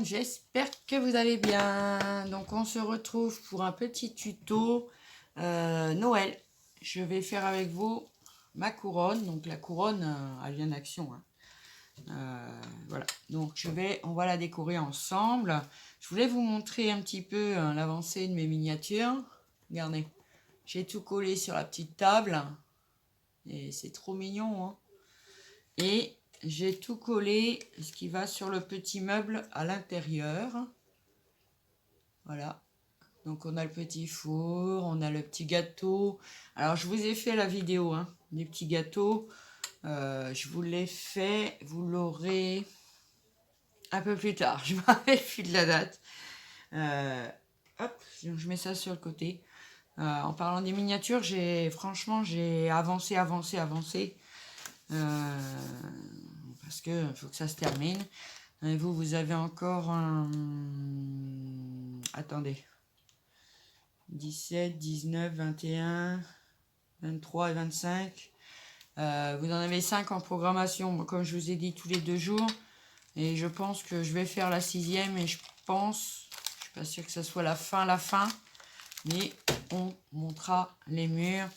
monde, j'espère que vous allez bien. Donc on se retrouve pour un petit tuto Noël. Je vais faire avec vous ma couronne. Donc la couronne, elle vient d'Action. Voilà, donc on va la décorer ensemble. Je voulais vous montrer un petit peu l'avancée de mes miniatures. Regardez, j'ai tout collé sur la petite table. Et c'est trop mignon, hein. Et j'ai tout collé, ce qui va sur le petit meuble à l'intérieur. Voilà. Donc on a le petit four, on a le petit gâteau. Alors je vous ai fait la vidéo des petits gâteaux. Je vous l'ai fait, vous l'aurez un peu plus tard. Je me rappelle plus de la date. Hop, je mets ça sur le côté. En parlant des miniatures, franchement j'ai avancé. Parce que faut que ça se termine. Et vous avez encore un... Attendez. 17, 19, 21, 23 et 25. Vous en avez 5 en programmation, comme je vous ai dit, tous les 2 jours. Et je pense que je vais faire la 6e et je suis pas sûre que ça soit la fin. Mais on montera les murs,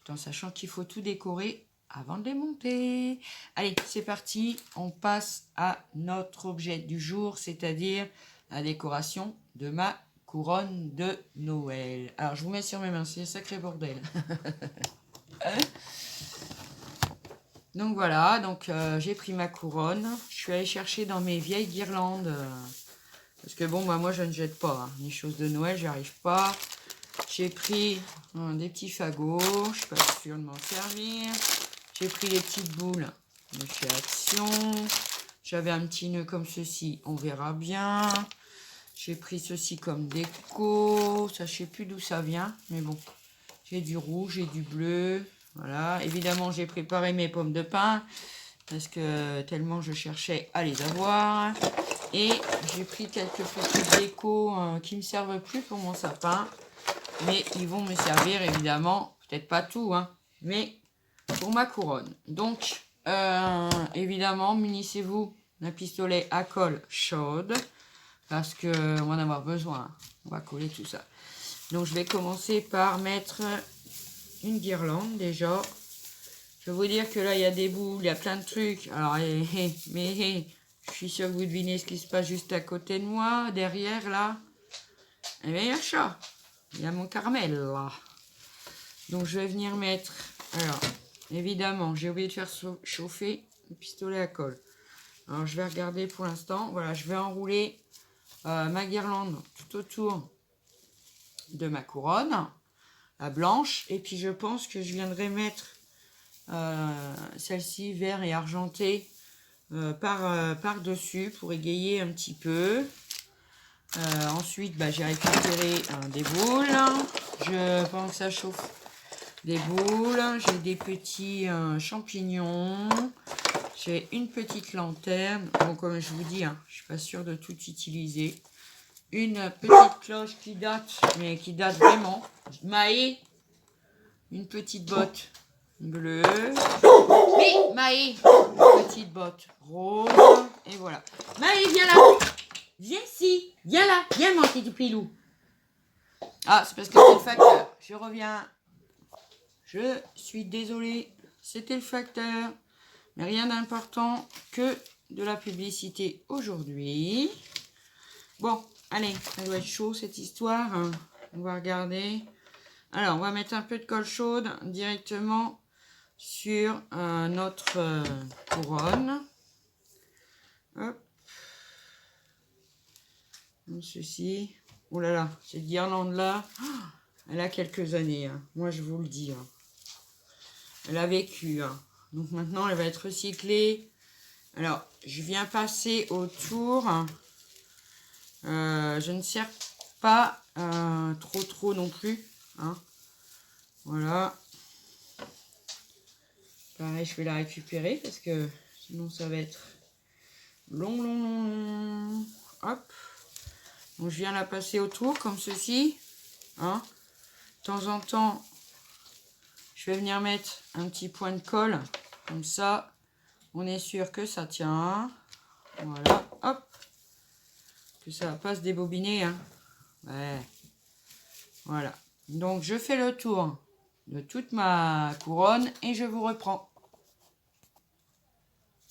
tout en sachant qu'il faut tout décorer avant de les monter. Allez, c'est parti. On passe à notre objet du jour, c'est-à-dire la décoration de ma couronne de Noël. Alors, je vous mets sur mes mains, c'est un sacré bordel. Donc voilà, j'ai pris ma couronne. Je suis allée chercher dans mes vieilles guirlandes. Parce que bon, moi je ne jette pas. Les choses de Noël, j'arrive pas. J'ai pris des petits fagots. Je suis pas sûre de m'en servir. J'ai pris les petites boules de chez Action. J'avais un petit nœud comme ceci, on verra bien. J'ai pris ceci comme déco. Ça, je sais plus d'où ça vient, mais bon. J'ai du rouge, j'ai du bleu. Voilà. Évidemment, j'ai préparé mes pommes de pin parce que tellement je cherchais à les avoir. Et j'ai pris quelques petites décos qui me servent plus pour mon sapin. Mais ils vont me servir, évidemment. Peut-être pas tout, mais pour ma couronne. Donc, évidemment, munissez-vous d'un pistolet à colle chaude. Parce qu'on va en avoir besoin. On va coller tout ça. Donc, je vais commencer par mettre une guirlande déjà. Je vais vous dire que là, il y a des boules, il y a plein de trucs. Alors, je suis sûre que vous devinez ce qui se passe juste à côté de moi, derrière, là. Eh bien, il y a le chat. Il y a mon Carmel, là. Donc, je vais venir mettre... Alors, évidemment, j'ai oublié de faire chauffer le pistolet à colle. Alors, je vais regarder pour l'instant. Voilà, je vais enrouler ma guirlande tout autour de ma couronne, la blanche. Et puis, je pense que je viendrai mettre celle-ci vert et argenté par-dessus pour égayer un petit peu. Ensuite, j'ai récupéré des boules. Pendant que ça chauffe, des boules. J'ai des petits champignons. J'ai une petite lanterne. Bon, comme je vous dis, je suis pas sûre de tout utiliser. Une petite cloche qui date, mais qui date vraiment. Maë, une petite botte bleue. Oui, Maë, une petite botte rose. Et voilà. Maë, viens là. Viens ici. Viens là. Viens, mon petit pilou. Ah, c'est parce que c'est le facteur. Je reviens. Je suis désolée. C'était le facteur. Mais rien d'important que de la publicité aujourd'hui. Bon, allez, ça doit être chaud cette histoire. On va regarder. Alors, on va mettre un peu de colle chaude directement sur notre couronne. Hop. Comme ceci. Oh là là, cette guirlande-là, elle a quelques années. Moi, je vous le dis. Elle a vécu. Donc maintenant, elle va être recyclée. Alors, je viens passer autour. Je ne sers pas trop non plus. Voilà. Pareil, je vais la récupérer parce que sinon ça va être long. Hop. Donc, je viens la passer autour comme ceci. De temps en temps, je vais venir mettre un petit point de colle. Comme ça, on est sûr que ça tient. Voilà. Hop. que ça va pas se débobiner, hein. Ouais. Voilà. Donc, je fais le tour de toute ma couronne et je vous reprends.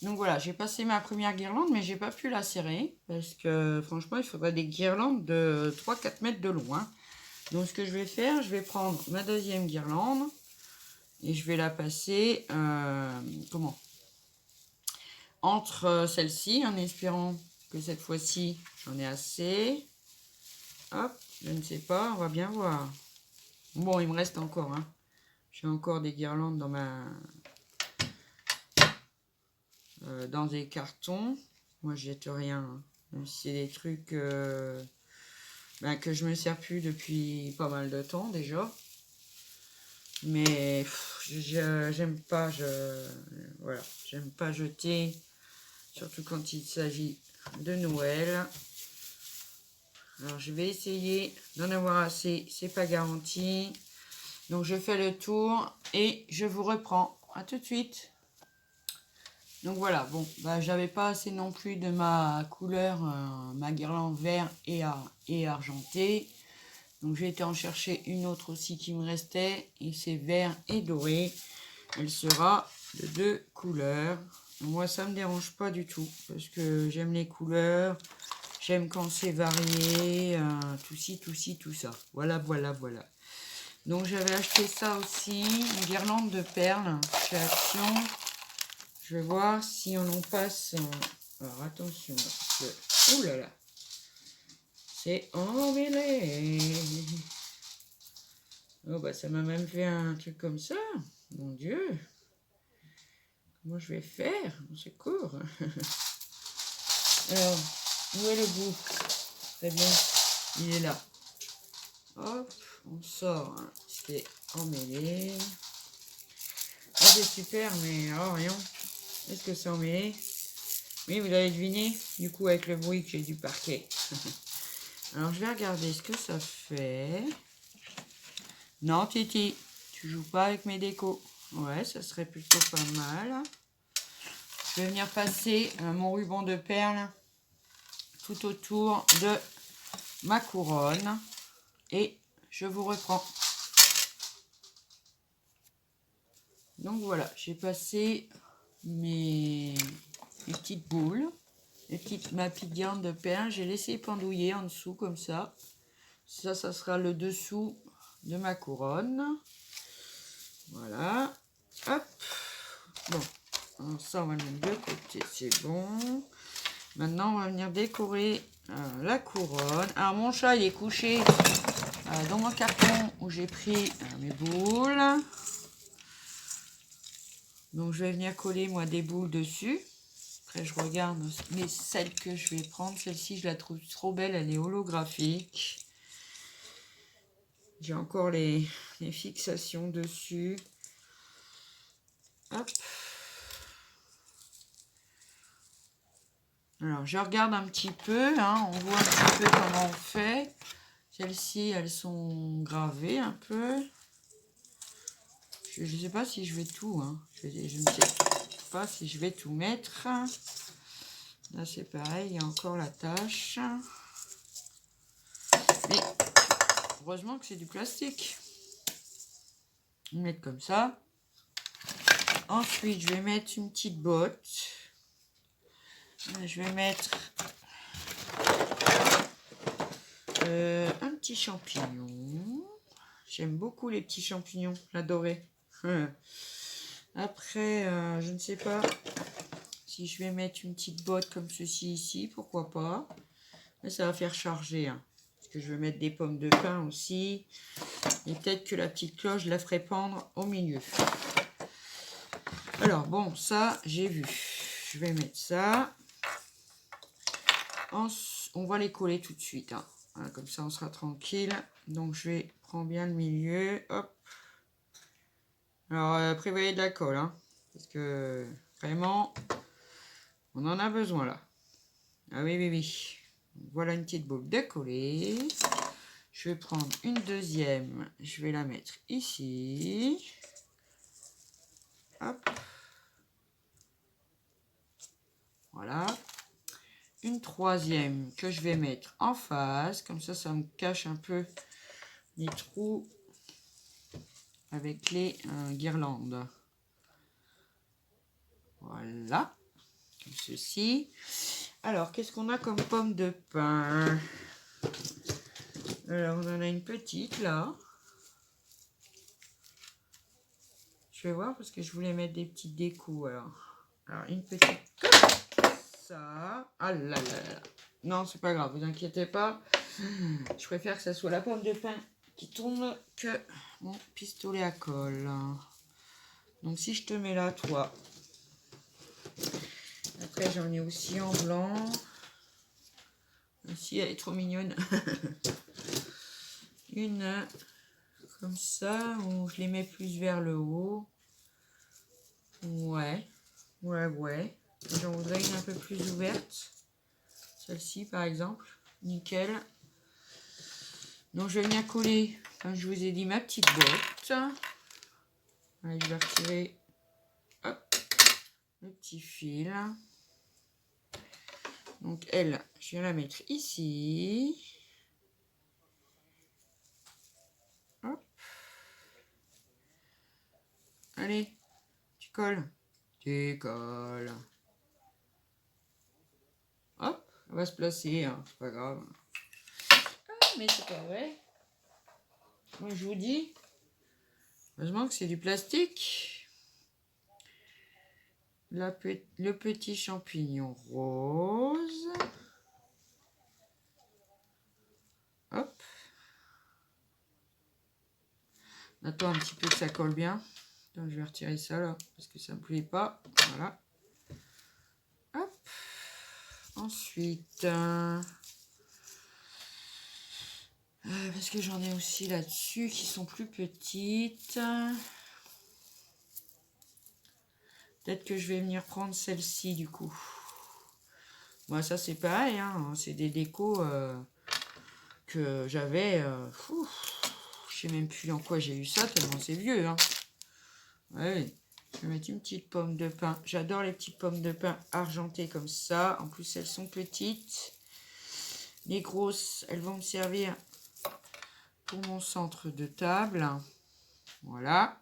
Donc voilà, j'ai passé ma première guirlande, mais j'ai pas pu la serrer parce que franchement, il faudrait des guirlandes de 3-4 mètres de long, hein. Donc ce que je vais faire, je vais prendre ma deuxième guirlande et je vais la passer entre celle-ci, en espérant que cette fois-ci, j'en ai assez. Hop, je ne sais pas, on va bien voir. Bon, il me reste encore, hein. J'ai encore des guirlandes dans dans des cartons. Moi, je jette rien, hein. Même si c'est des trucs que je me sers plus depuis pas mal de temps déjà. Mais j'aime pas, voilà, j'aime pas jeter, surtout quand il s'agit de Noël. Alors je vais essayer d'en avoir assez, c'est pas garanti. Donc je fais le tour et je vous reprends. À tout de suite. Donc voilà, bon, j'avais pas assez non plus de ma couleur, ma guirlande vert et argenté. Donc j'ai été en chercher une autre aussi qui me restait, et c'est vert et doré. Elle sera de 2 couleurs. Moi ça me dérange pas du tout, parce que j'aime les couleurs, j'aime quand c'est varié, tout ci, tout ça. Voilà. Donc j'avais acheté ça aussi, une guirlande de perles chez Action. Je vais voir si on en passe. Alors attention, parce que... Ouh là là, c'est emmêlé. Oh bah ça m'a même fait un truc comme ça. Mon Dieu. Comment je vais faire? Au secours. Alors, où est le bout? Très bien, il est là. Hop, on sort. Hein. C'est emmêlé. Ah, c'est super, mais alors rien. Est-ce que c'est emmêlé? Oui, vous l'avez deviné, du coup, avec le bruit que j'ai du parquet. Alors, je vais regarder ce que ça fait. Non, Titi, tu joues pas avec mes décos. Ouais, ça serait plutôt pas mal. Je vais venir passer mon ruban de perles tout autour de ma couronne. Et je vous reprends. Donc voilà, j'ai passé mes petites boules. Ma petite guirlande de perles, j'ai laissé pendouiller en dessous comme ça. Ça sera le dessous de ma couronne. Voilà. Hop. Bon. Alors ça, on va le mettre de côté, c'est bon. Maintenant, on va venir décorer la couronne. Alors, mon chat, il est couché dans mon carton où j'ai pris mes boules. Donc, je vais venir coller, moi, des boules dessus. Après, je regarde, mais celle que je vais prendre, celle-ci, je la trouve trop belle, elle est holographique. J'ai encore les fixations dessus. Hop. Alors, je regarde un petit peu, hein, on voit un petit peu comment on fait. Celles-ci, elles sont gravées un peu. Je ne sais pas si je vais tout, hein. Je ne sais pas si je vais tout mettre. Là, c'est pareil, il y a encore la tâche. Mais heureusement que c'est du plastique. Je vais mettre comme ça. Ensuite, je vais mettre une petite botte. Je vais mettre un petit champignon. J'aime beaucoup les petits champignons, j'adorais. Après, je ne sais pas si je vais mettre une petite botte comme ceci ici, pourquoi pas. Mais ça va faire charger, hein, parce que je vais mettre des pommes de pin aussi. Et peut-être que la petite cloche, je la ferai pendre au milieu. Alors, bon, ça, j'ai vu. Je vais mettre ça. On va les coller tout de suite. Hein. Voilà, comme ça, on sera tranquille. Donc, je vais prendre bien le milieu. Hop. Alors, prévoyez de la colle. Hein, parce que, vraiment, on en a besoin, là. Ah oui. Voilà une petite boule de coller. Je vais prendre une deuxième. Je vais la mettre ici. Hop. Voilà. Une une troisième que je vais mettre en face. Comme ça me cache un peu les trous avec les guirlandes. Voilà, comme ceci. Alors, qu'est-ce qu'on a comme pomme de pin? Alors, on en a une petite là. Je vais voir parce que je voulais mettre des petites décos. Alors une petite comme ça. Ah là là là. Non, c'est pas grave, vous inquiétez pas. Je préfère que ça soit la pomme de pin qui tourne que mon pistolet à colle. Donc si je te mets là, toi. Après, j'en ai aussi en blanc. Ici, elle est trop mignonne. Une comme ça, où je les mets plus vers le haut. Ouais. J'en voudrais une un peu plus ouverte. Celle-ci, par exemple. Nickel. Donc, je vais venir coller, comme je vous ai dit, ma petite botte. Allez, je vais retirer hop, le petit fil. Donc, elle, je vais la mettre ici. Hop. Allez, tu colles. Tu colles. Hop, elle va se placer, hein, c'est pas grave. Ah, mais c'est pas vrai. Moi, je vous dis, heureusement que c'est du plastique. Le petit champignon rose. Hop. On attend un petit peu que ça colle bien. Donc, je vais retirer ça là, parce que ça ne me plaît pas. Voilà. Hop. Ensuite, parce que j'en ai aussi là-dessus qui sont plus petites. Peut-être que je vais venir prendre celle-ci du coup. Moi, ça c'est pareil, hein, c'est des décos que j'avais. Je sais même plus en quoi j'ai eu ça, tellement c'est vieux. Hein. Ouais, je vais mettre une petite pomme de pin. J'adore les petites pommes de pin argentées comme ça. En plus, elles sont petites. Les grosses, elles vont me servir pour mon centre de table. Voilà.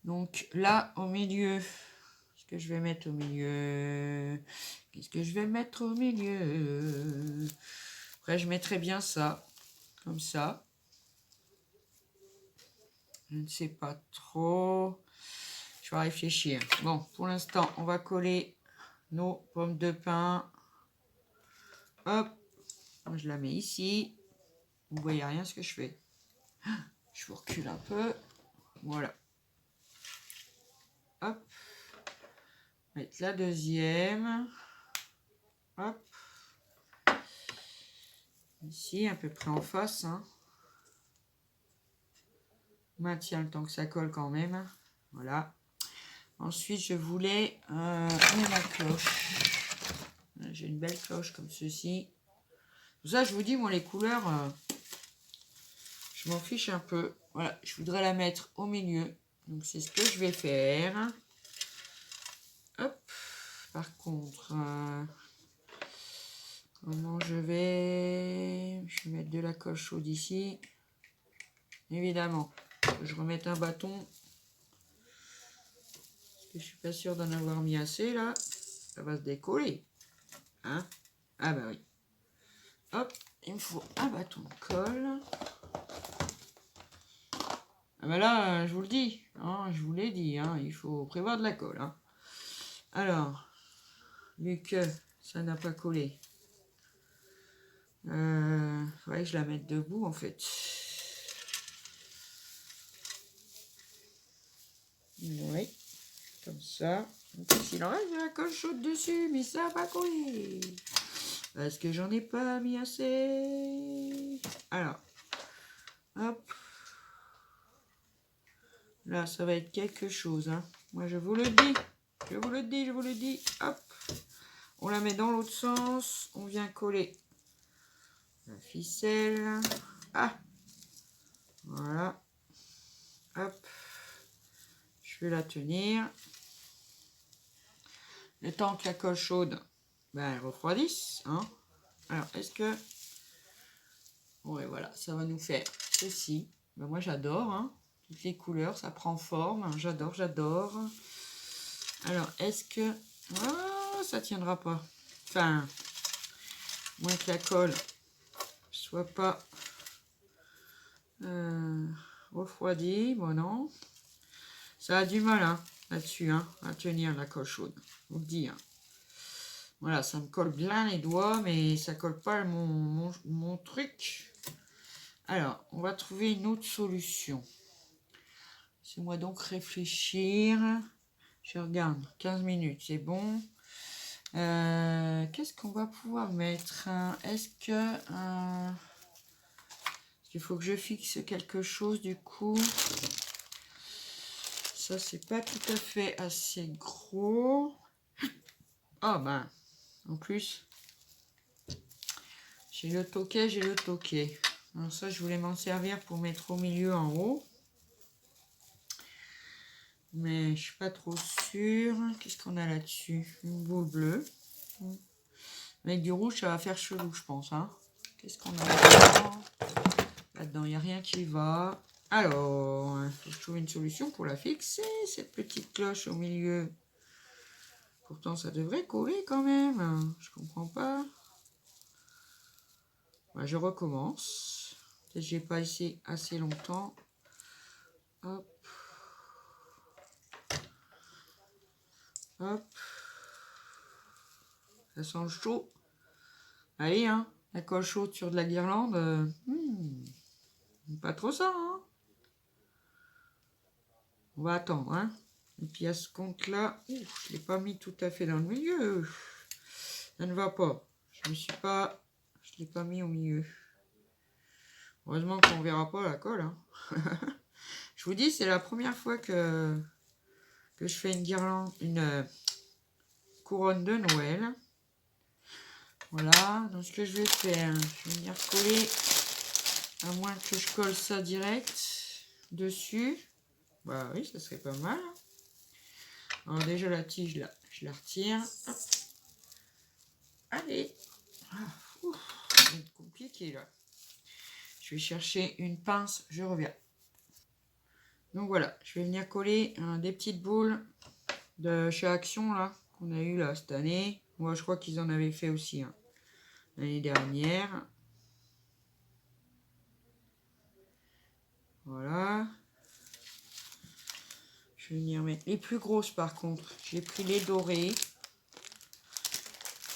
Donc là, au milieu, qu'est-ce que je vais mettre au milieu? Qu'est-ce que je vais mettre au milieu? Après, je mettrai bien ça, comme ça. Je ne sais pas trop. Je vais réfléchir. Bon, pour l'instant, on va coller nos pommes de pin. Hop, je la mets ici. Vous voyez rien ce que je fais. Je vous recule un peu. Voilà. Hop. Mettre la deuxième. Hop. Ici, à peu près en face. Hein. Maintient le temps que ça colle quand même. Voilà. Ensuite, je voulais la cloche. J'ai une belle cloche comme ceci. Pour ça, je vous dis, moi, les couleurs, je m'en fiche un peu. Voilà, je voudrais la mettre au milieu. Donc, c'est ce que je vais faire. Hop. Par contre, comment je vais mettre de la colle chaude ici. Évidemment, je remette un bâton. Parce que je suis pas sûre d'en avoir mis assez, là. Ça va se décoller. Hein? Ah bah oui. Hop, il me faut un bâton de colle. Ah bah là, je vous le dis, hein, je vous l'ai dit, hein, il faut prévoir de la colle. Hein. Alors, vu que ça n'a pas collé, faudrait que je la mette debout en fait. Oui, comme ça. En plus, il en reste de la colle chaude dessus, mais ça va pas coller. Parce que j'en ai pas mis assez. Alors, hop. Là, ça va être quelque chose. Hein. Moi, je vous le dis. Je vous le dis, je vous le dis. Hop. On la met dans l'autre sens. On vient coller la ficelle. Ah. Voilà. Hop. Je vais la tenir. Le temps que la colle chaude ben, elles refroidissent. Hein. Alors, est-ce que... Ouais, voilà, ça va nous faire ceci. Ben, moi, j'adore. Hein. Toutes les couleurs, ça prend forme. J'adore, j'adore. Alors, est-ce que... Ah, ça tiendra pas. Enfin, moins que la colle soit pas refroidie. Bon, non. Ça a du mal, hein, là-dessus, hein, à tenir la colle chaude. Je vous le dis, hein. Voilà, ça me colle bien les doigts, mais ça colle pas mon truc. Alors, on va trouver une autre solution. Laissez-moi donc réfléchir. Je regarde, 15 minutes, c'est bon. Qu'est-ce qu'on va pouvoir mettre? Est-ce qu'il faut que je fixe quelque chose du coup? Ça, c'est pas tout à fait assez gros. Ah ben, en plus, j'ai le toquet, j'ai le toquet. Alors ça, je voulais m'en servir pour mettre au milieu en haut. Mais je suis pas trop sûre. Qu'est-ce qu'on a là-dessus? Une boule bleue. Avec du rouge, ça va faire chelou, je pense. Hein. Qu'est-ce qu'on a là-dedans? Là-dedans, il n'y a rien qui va. Alors, il faut que je trouve une solution pour la fixer, cette petite cloche au milieu. Pourtant, ça devrait coller quand même. Je comprends pas. Ouais, je recommence. Peut-être que j'ai pas essayé assez longtemps. Hop. Hop. Ça sent le chaud. Allez, hein. La colle chaude sur de la guirlande. Pas trop ça, hein. On va attendre, hein. Et puis à ce compte-là, je ne l'ai pas mis tout à fait dans le milieu. Ça ne va pas. Je l'ai pas mis au milieu. Heureusement qu'on verra pas la colle. Hein. Je vous dis, c'est la première fois que je fais une guirlande, une couronne de Noël. Voilà. Donc ce que je vais faire, je vais venir coller, à moins que je colle ça direct dessus. Bah oui, ça serait pas mal. Alors déjà la tige là, je la retire. Hop. Allez. Ça va être compliqué là. Je vais chercher une pince, je reviens. Donc voilà, je vais venir coller des petites boules de chez Action là, qu'on a eu là cette année. Moi je crois qu'ils en avaient fait aussi hein, l'année dernière. Voilà. Je vais venir mettre les plus grosses par contre. J'ai pris les dorées.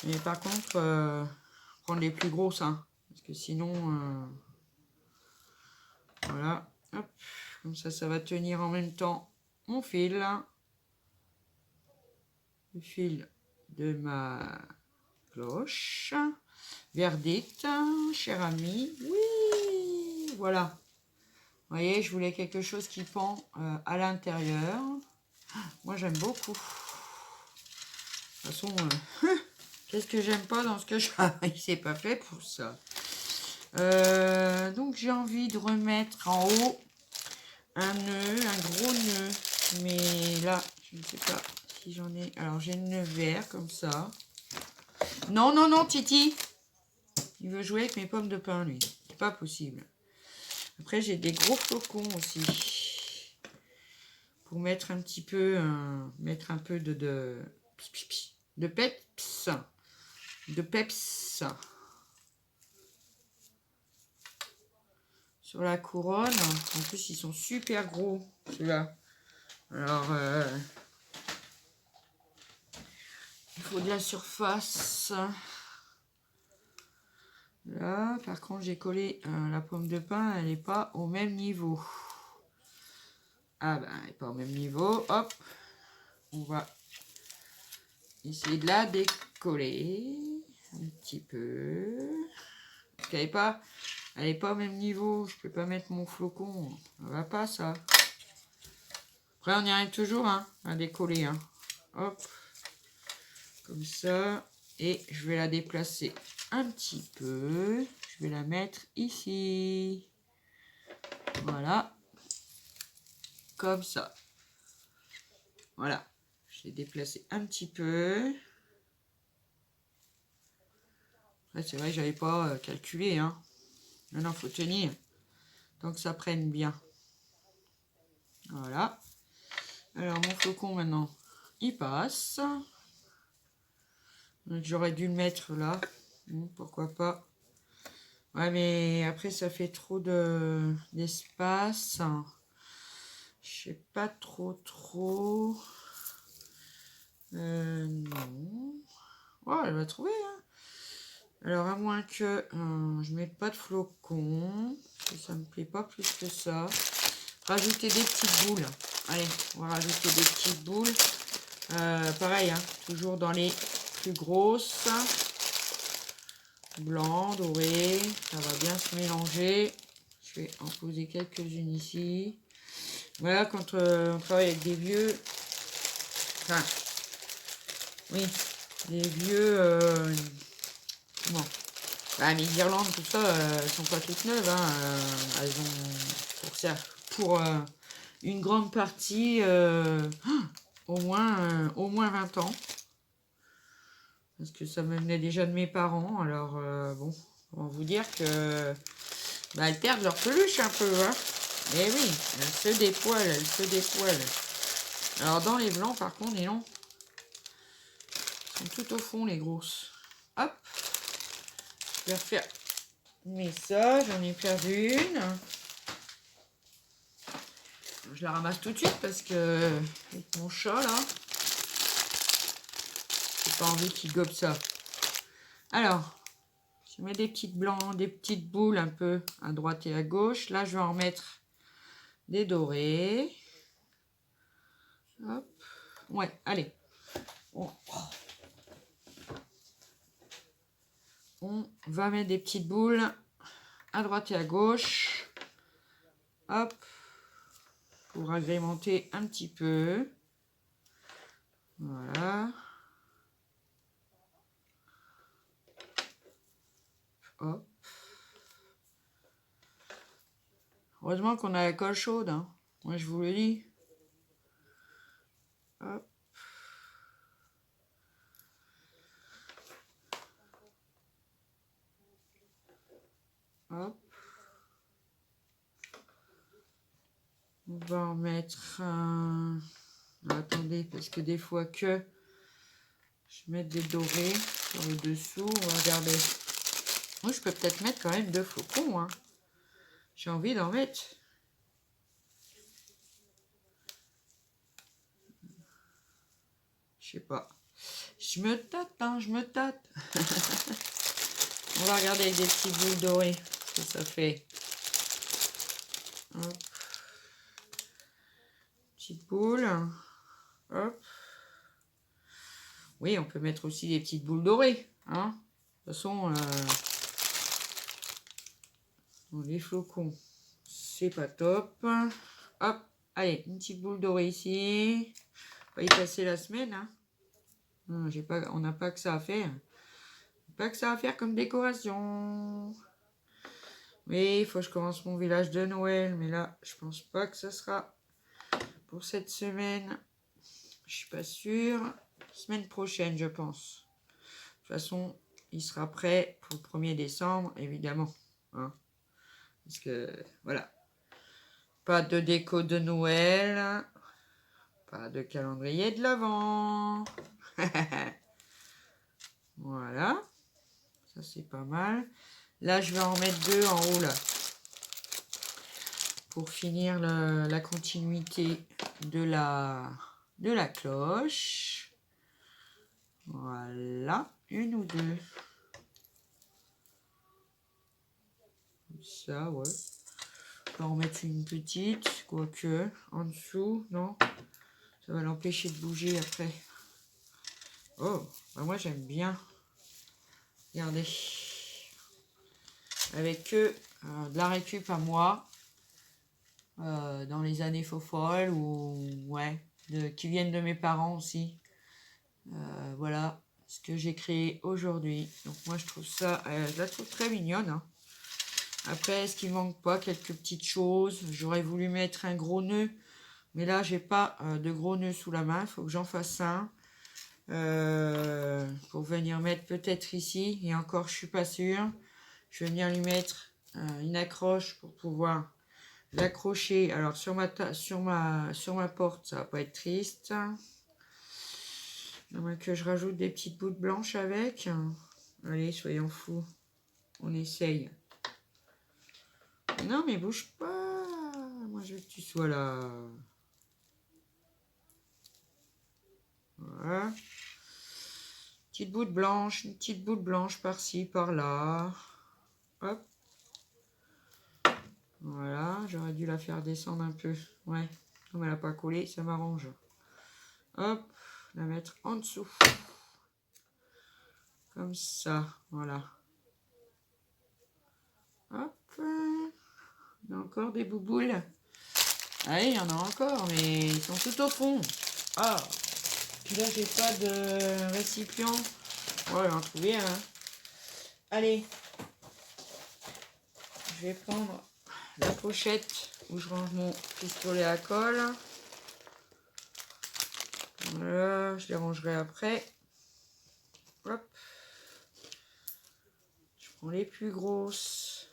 Mais par contre, prendre les plus grosses, hein, parce que sinon, voilà, hop, comme ça va tenir en même temps mon fil, le fil de ma cloche, verdite, cher ami, oui, voilà, vous voyez, je voulais quelque chose qui pend à l'intérieur, moi j'aime beaucoup, de toute façon, qu'est-ce que j'aime pas dans ce que je il s'est pas fait pour ça. Donc j'ai envie de remettre en haut un nœud, un gros nœud. Mais là, je ne sais pas si j'en ai. Alors j'ai le nœud vert comme ça. Non, non, non, Titi. Il veut jouer avec mes pommes de pin, lui. C'est pas possible. Après, j'ai des gros flocons aussi. Pour mettre un petit peu, mettre un peu de peps. De peps. Sur la couronne. En plus, ils sont super gros, ceux-là. Alors, il faut de la surface. Là, par contre, j'ai collé la pomme de pin, elle n'est pas au même niveau. Ah ben, elle n'est pas au même niveau. Hop, on va essayer de la décoller un petit peu. Parce qu'elle n'est pas au même niveau. Je peux pas mettre mon flocon. Ça va pas ça. Après, on y arrive toujours hein, à décoller. Hein. Hop, comme ça. Et je vais la déplacer un petit peu. Je vais la mettre ici. Voilà. Comme ça. Voilà. Je l'ai déplacé un petit peu. Ouais, c'est vrai que j'avais pas calculé, hein. Maintenant, faut tenir. Tant que ça prenne bien. Voilà. Alors, mon flocon, maintenant, il passe. J'aurais dû le mettre là. Pourquoi pas. Ouais, mais après, ça fait trop d'espace. Je sais pas trop. Non. Oh, elle va trouver, hein. Alors, à moins que je mette pas de flocons. Ça me plaît pas plus que ça. Rajouter des petites boules. Allez, on va rajouter des petites boules. Pareil, hein, toujours dans les plus grosses. Blanc, doré. Ça va bien se mélanger. Je vais en poser quelques-unes ici. Voilà, quand on travaille avec des vieux... Enfin, oui, des vieux... comment bah, mes guirlandes, tout ça, elles sont pas toutes neuves. Hein, elles ont, pour une grande partie, au moins 20 ans. Parce que ça me venait déjà de mes parents. Alors, bon, on va vous dire que bah, elles perdent leur peluche un peu. Hein. Mais oui, elles se dépoilent. Alors, dans les blancs, par contre, et non. Elles sont tout au fond, les grosses. Hop. Je vais refaire. Mais ça, j'en ai perdu une. Je la ramasse tout de suite parce que avec mon chat là, j'ai pas envie qu'il gobe ça. Alors, je mets des petites blancs, des petites boules un peu à droite et à gauche. Là, je vais en mettre des dorés. Hop. Ouais, allez. On va mettre des petites boules à droite et à gauche. Hop. Pour agrémenter un petit peu. Voilà. Hop. Heureusement qu'on a la colle chaude. Hein. Moi, je vous le dis. Hop. Hop. On va en mettre un... Attendez, parce que des fois que je mets des dorés sur le dessous, on va regarder. Moi, je peux peut-être mettre quand même 2 flocons. Hein. J'ai envie d'en mettre. Je sais pas. Je me tâte, hein, je me tâte. On va regarder avec des petites boules dorées ce que ça fait. Hop. Petite boule. Hop. Oui, on peut mettre aussi des petites boules dorées. Hein. De toute façon, les flocons, c'est pas top. Hop. Allez, une petite boule dorée ici. On va y passer la semaine. Hein. Non, on n'a pas que ça à faire. Pas que ça à faire comme décoration. Oui, il faut que je commence mon village de Noël. Mais là, je pense pas que ça sera pour cette semaine. Je suis pas sûre. Semaine prochaine, je pense. De toute façon, il sera prêt pour le 1er décembre, évidemment. Hein. Parce que, voilà. Pas de déco de Noël. Pas de calendrier de l'Avent. Voilà. Ça, c'est pas mal. Là, je vais en mettre 2 en haut, là. Pour finir la continuité de la cloche. Voilà. 1 ou 2. Comme ça, ouais. On va en mettre une petite, quoique, en dessous, non? Ça va l'empêcher de bouger après. Oh, bah moi j'aime bien. Regardez. Avec de la récup à moi. Dans les années folles ou ouais, qui viennent de mes parents aussi. Voilà ce que j'ai créé aujourd'hui. Donc moi je trouve ça, je la trouve très mignonne. Hein. Après, est-ce qu'il manque pas quelques petites choses? J'aurais voulu mettre un gros nœud, mais là j'ai pas de gros nœud sous la main. Il faut que j'en fasse un. pour venir mettre peut-être ici. Et encore, je suis pas sûre. Je vais venir lui mettre une accroche pour pouvoir l'accrocher. Alors sur ma porte, ça va pas être triste. À moins que je rajoute des petites boules blanches avec. Allez, soyons fous. On essaye. Non, mais bouge pas. Moi, je veux que tu sois là. Voilà. Petite boule blanche, une petite boule blanche par-ci, par-là. Hop. Voilà, j'aurais dû la faire descendre un peu. Ouais, comme elle n'a pas collé, ça m'arrange. Hop, la mettre en dessous. Comme ça, voilà. Hop. Il y a encore des bouboules. Allez, il y en a encore, mais ils sont tout au fond. Ah, puis là, j'ai pas de récipient. Ouais, j'en trouver un. Allez. Je vais prendre la pochette où je range mon pistolet à colle. Voilà, je les rangerai après. Hop. Je prends les plus grosses.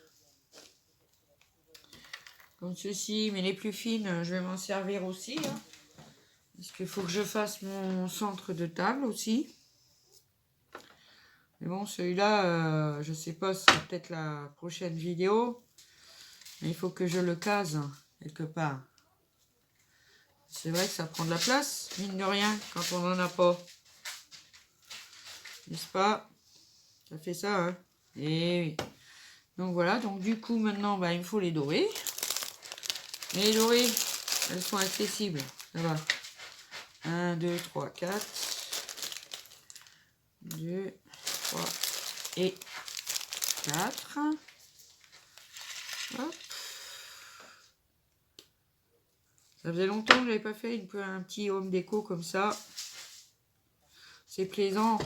Comme ceci, mais les plus fines, je vais m'en servir aussi. Hein, parce qu'il faut que je fasse mon centre de table aussi. Mais bon, celui-là, je sais pas, ce sera peut-être la prochaine vidéo. Mais il faut que je le case quelque part. C'est vrai que ça prend de la place, mine de rien, quand on n'en a pas. N'est-ce pas? Ça fait ça, hein? Et oui. Donc voilà, donc du coup, maintenant, bah, il me faut les dorées. Mais les dorées, elles sont accessibles. Ça va. 1, 2, 3, 4. 2, 3 et 4. Hop. Ça faisait longtemps que je n'avais pas fait un petit home déco comme ça. C'est plaisant.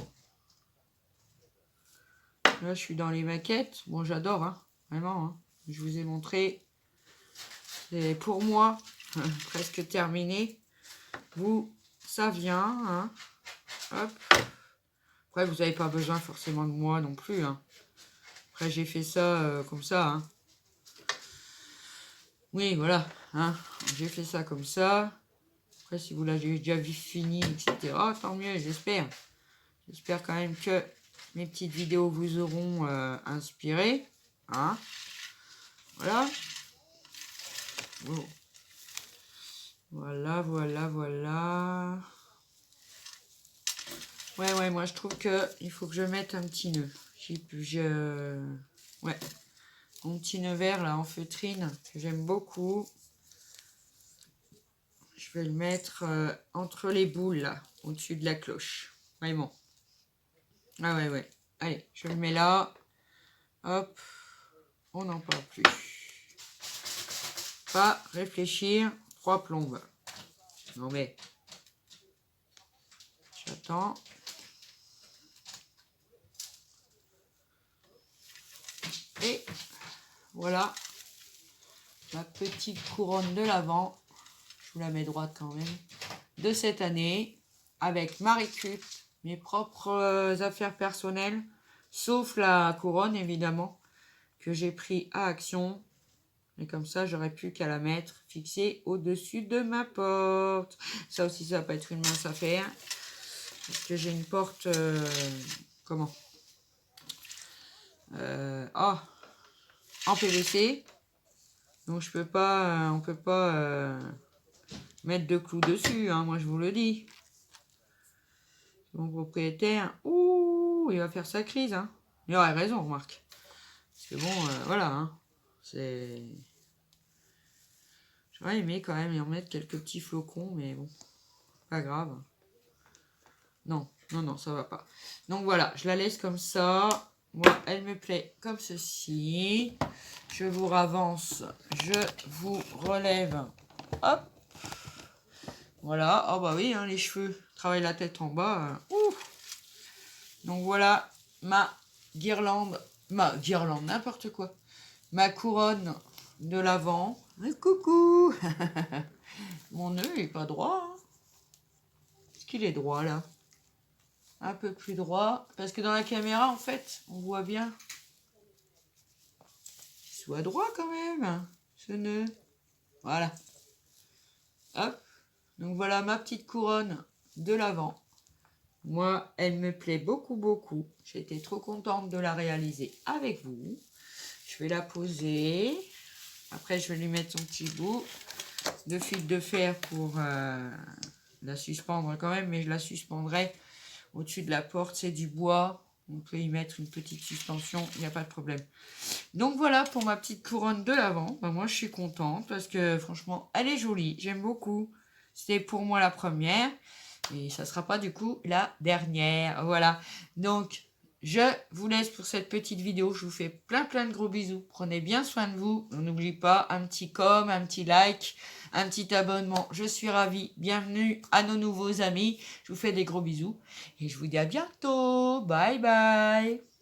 Là, je suis dans les maquettes. Bon, j'adore, hein, vraiment. Hein. Je vous ai montré. C'est pour moi presque terminé. Vous, ça vient. Hein. Hop. Après, vous n'avez pas besoin forcément de moi non plus. Hein. Après, j'ai fait ça comme ça. Hein. Oui, voilà. Hein. J'ai fait ça comme ça. Après, si vous l'avez déjà vu fini, etc., tant mieux, j'espère. J'espère quand même que mes petites vidéos vous auront inspiré. Hein. Voilà. Bon. Voilà, voilà, voilà. Ouais, moi je trouve que il faut que je mette un petit nœud. Ouais. Mon petit nœud vert là en feutrine, que j'aime beaucoup. Je vais le mettre entre les boules là, au-dessus de la cloche. Vraiment. Ah ouais. Allez, je le mets là. Hop. On n'en parle plus. Pas réfléchir. 3 plombes. Non mais. J'attends. Et voilà. Ma petite couronne de l'Avent. Je vous la mets droite quand même. De cette année. Avec ma récup. Mes propres affaires personnelles. Sauf la couronne évidemment. Que j'ai pris à Action. Et comme ça, j'aurais plus qu'à la mettre fixée au-dessus de ma porte. Ça aussi, ça va pas être une mince affaire. Parce que j'ai une porte... comment en PVC. Donc, je peux pas... on peut pas mettre de clous dessus. Hein, moi, je vous le dis. Mon propriétaire... Ouh, il va faire sa crise. Hein. Il aurait raison, remarque. Parce que bon, voilà. Hein, c'est... J'aurais aimé quand même y en mettre quelques petits flocons, mais bon, pas grave. Non, ça va pas. Donc voilà, je la laisse comme ça. Moi, elle me plaît comme ceci. Je vous ravance, je vous relève. Hop. Voilà, oh bah oui, hein, les cheveux travaillent la tête en bas. Donc voilà, ma guirlande, n'importe quoi. Ma couronne de l'Avent. Coucou. Mon nœud est pas droit. Hein. Est-ce qu'il est droit là? un peu plus droit. Parce que dans la caméra, en fait, on voit bien qu'il soit droit quand même, ce nœud. Voilà. Hop. Donc voilà ma petite couronne de l'avant. Moi, elle me plaît beaucoup, beaucoup. J'ai été trop contente de la réaliser avec vous. Je vais la poser. Après, je vais lui mettre son petit bout de fil de fer pour la suspendre quand même. Mais je la suspendrai au-dessus de la porte. C'est du bois. On peut y mettre une petite suspension. Il n'y a pas de problème. Donc voilà pour ma petite couronne de l'avant. Ben, moi, je suis contente parce que franchement, elle est jolie. J'aime beaucoup. C'était pour moi la première. Et ça ne sera pas du coup la dernière. Voilà. Donc, je vous laisse pour cette petite vidéo. Je vous fais plein de gros bisous. Prenez bien soin de vous. N'oubliez pas un petit un petit like, un petit abonnement. Je suis ravie. Bienvenue à nos nouveaux amis. Je vous fais des gros bisous. Et je vous dis à bientôt. Bye bye.